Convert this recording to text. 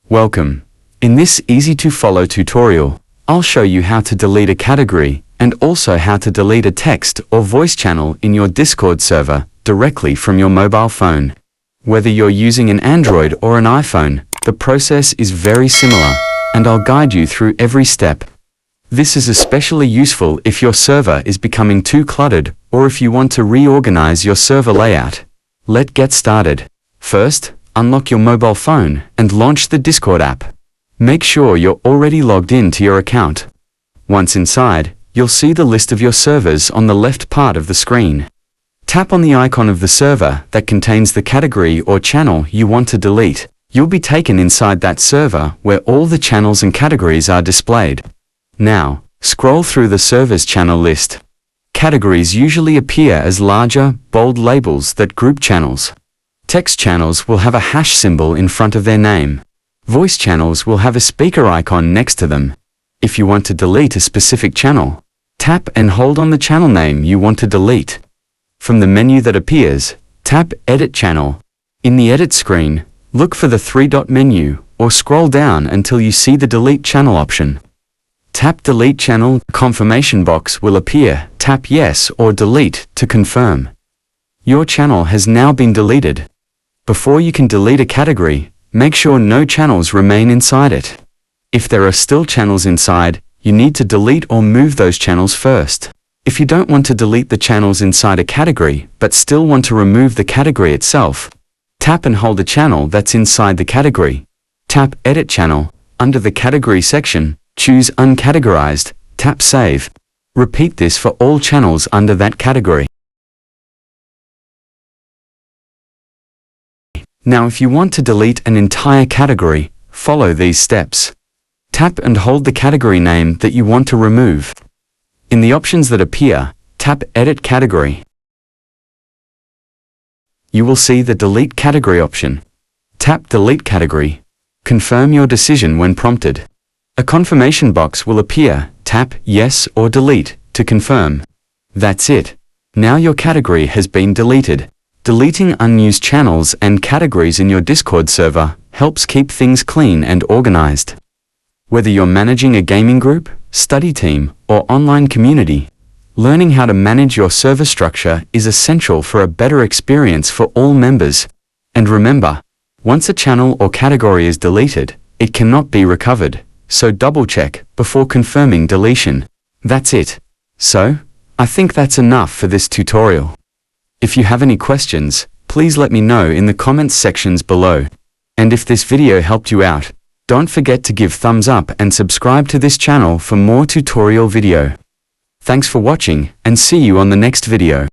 Welcome. In this easy-to-follow tutorial, I'll show you how to delete a category and also how to delete a text or voice channel in your Discord server directly from your mobile phone. Whether you're using an Android or an iPhone, the process is very similar, and I'll guide you through every step. This is especially useful if your server is becoming too cluttered or if you want to reorganize your server layout. Let's get started. First, unlock your mobile phone and launch the Discord app. Make sure you're already logged in to your account. Once inside, you'll see the list of your servers on the left part of the screen. Tap on the icon of the server that contains the category or channel you want to delete. You'll be taken inside that server where all the channels and categories are displayed. Now, scroll through the server's channel list. Categories usually appear as larger, bold labels that group channels. Text channels will have a hash symbol in front of their name. Voice channels will have a speaker icon next to them. If you want to delete a specific channel, tap and hold on the channel name you want to delete. From the menu that appears, tap Edit Channel. In the Edit screen, look for the three-dot menu or scroll down until you see the Delete Channel option. Tap Delete Channel. Confirmation box will appear. Tap Yes or Delete to confirm. Your channel has now been deleted. Before you can delete a category, make sure no channels remain inside it. If there are still channels inside, you need to delete or move those channels first. If you don't want to delete the channels inside a category but still want to remove the category itself, tap and hold the channel that's inside the category. Tap Edit Channel. Under the Category section, choose Uncategorized, tap Save. Repeat this for all channels under that category. Now if you want to delete an entire category, follow these steps. Tap and hold the category name that you want to remove. In the options that appear, tap Edit Category. You will see the Delete Category option. Tap Delete Category. Confirm your decision when prompted. A confirmation box will appear. Tap Yes or Delete to confirm. That's it. Now your category has been deleted. Deleting unused channels and categories in your Discord server helps keep things clean and organized. Whether you're managing a gaming group, study team, or online community, learning how to manage your server structure is essential for a better experience for all members. And remember, once a channel or category is deleted, it cannot be recovered, so double-check before confirming deletion. That's it. So, I think that's enough for this tutorial. If you have any questions, please let me know in the comments sections below. And if this video helped you out, don't forget to give thumbs up and subscribe to this channel for more tutorial video. Thanks for watching and see you on the next video.